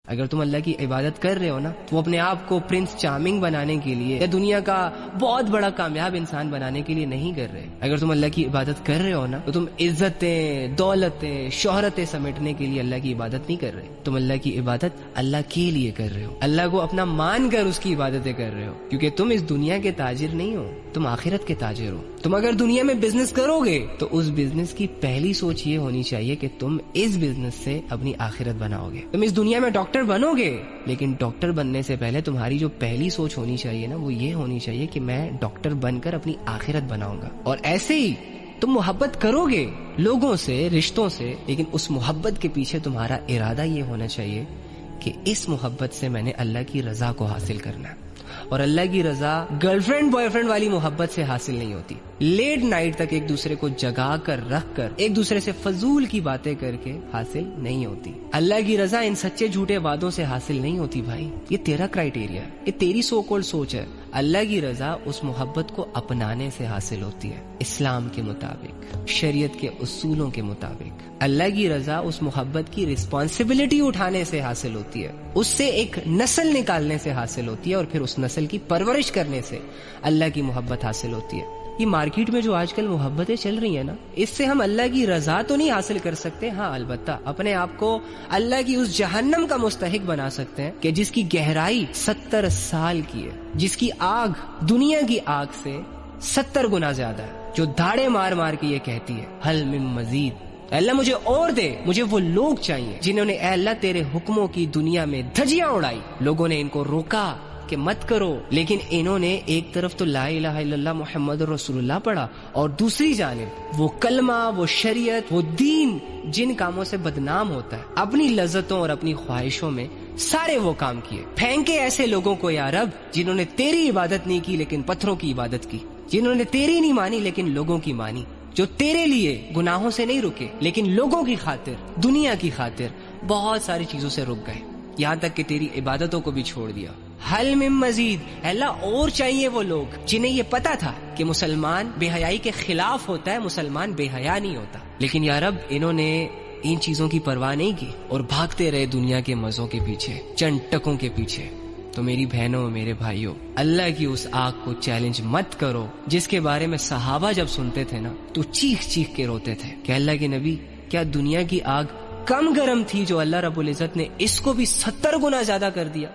اگر تم اللہ کی عبادت کر رہے ہو نا تو اپنے آپ کو پرنس چارمنگ بنانے کے لیے یا دنیا کا بہت بڑا کامیاب انسان بنانے کے لیے نہیں کر رہے. اگر تم اللہ کی عبادت کر رہے ہو نا تو تم عزتیں، دولتیں، شہرتیں سمیٹنے کے لیے اللہ کی عبادت نہیں کر رہے. تم اللہ کی عبادت اللہ کے لیے کر رہے ہو. اللہ کو اپنا مان کر اس کی عبادتیں کر رہے ہو، کیونکہ تم اس دنیا کے تاجر نہیں ہو، تم آخرت کے تاجر ہو. تم اگر دنیا میں بزنس کرو گے تو اس بزنس کی پہلی سوچ یہ ہونی چاہیے کہ تم اس بزنس سے اپنی آخرت بناؤ گے. تم اس دنیا میں ڈاکٹر بنو گے، لیکن ڈاکٹر بننے سے پہلے تمہاری جو پہلی سوچ ہونی چاہیے نا وہ یہ ہونی چاہیے کہ میں ڈاکٹر بن کر اپنی آخرت بناؤں گا. اور ایسے ہی تم محبت کرو گے لوگوں سے، رشتوں سے، لیکن اس محبت کے پیچھے تمہارا ارادہ یہ ہونا چاہیے کہ اس محبت سے میں نے اللہ کی رضا کو حاصل کرنا ہے. اور اللہ کی رضا گرل فرینڈ بوائے فرینڈ والی محبت سے حاصل نہیں ہوتی. لیٹ نائٹ تک ایک دوسرے کو جگا کر رکھ کر ایک دوسرے سے فضول کی باتیں کر کے حاصل نہیں ہوتی. اللہ کی رضا ان سچے جھوٹے وعدوں سے حاصل نہیں ہوتی بھائی. یہ تیرا کرائیٹیریا ہے، یہ تیری سو کالڈ سوچ ہے. اللہ کی رضا اس محبت کو اپنانے سے حاصل ہوتی ہے، اسلام کے مطابق، شریعت کے اصولوں کے مطابق. اللہ کی رضا اس محبت کی رسپانسبلٹی اٹھانے سے حاصل ہوتی ہے، اس سے ایک نسل نکالنے سے حاصل ہوتی ہے، اور پھر اس نسل کی پرورش کرنے سے اللہ کی محبت حاصل ہوتی ہے. یہ مارکیٹ میں جو آج کل محبتیں چل رہی ہیں نا، اس سے ہم اللہ کی رضا تو نہیں حاصل کر سکتے، ہاں البتہ اپنے آپ کو اللہ کی اس جہنم کا مستحق بنا سکتے ہیں کہ جس کی گہرائی 70 سال کی ہے، جس کی آگ دنیا کی آگ سے 70 گنا زیادہ ہے، جو دھاڑے مار مار کے یہ کہتی ہے حل من مزید، اللہ مجھے اور دے. مجھے وہ لوگ چاہیے جنہوں نے اے اللہ تیرے حکموں کی دنیا میں دھجیاں اڑائی. لوگوں نے ان کو روکا کہ مت کرو، لیکن انہوں نے ایک طرف تو لا الہ الا اللہ محمد رسول اللہ پڑھا، اور دوسری جانب وہ کلمہ، وہ شریعت، وہ دین جن کاموں سے بدنام ہوتا ہے، اپنی لذتوں اور اپنی خواہشوں میں سارے وہ کام کیے. پھینکے ایسے لوگوں کو یا رب جنہوں نے تیری عبادت نہیں کی لیکن پتھروں کی عبادت کی، جنہوں نے تیری نہیں مانی لیکن لوگوں کی مانی، جو تیرے لیے گناہوں سے نہیں رکے لیکن لوگوں کی خاطر، دنیا کی خاطر بہت ساری چیزوں سے رک گئے، یہاں تک کہ تیری عبادتوں کو بھی چھوڑ دیا. حل من مزید، اللہ اور چاہیے وہ لوگ جنہیں یہ پتا تھا کہ مسلمان بے حیائی کے خلاف ہوتا ہے، مسلمان بے حیا نہیں ہوتا، لیکن یا رب انہوں نے ان چیزوں کی پرواہ نہیں کی اور بھاگتے رہے دنیا کے مزوں کے پیچھے، چند ٹکوں کے پیچھے. تو میری بہنوں، میرے بھائیوں، اللہ کی اس آگ کو چیلنج مت کرو جس کے بارے میں صحابہ جب سنتے تھے نا تو چیخ چیخ کے روتے تھے کہ اللہ کے نبی، کیا دنیا کی آگ کم گرم تھی جو اللہ رب العزت نے اس کو بھی 70 گنا زیادہ کر دیا؟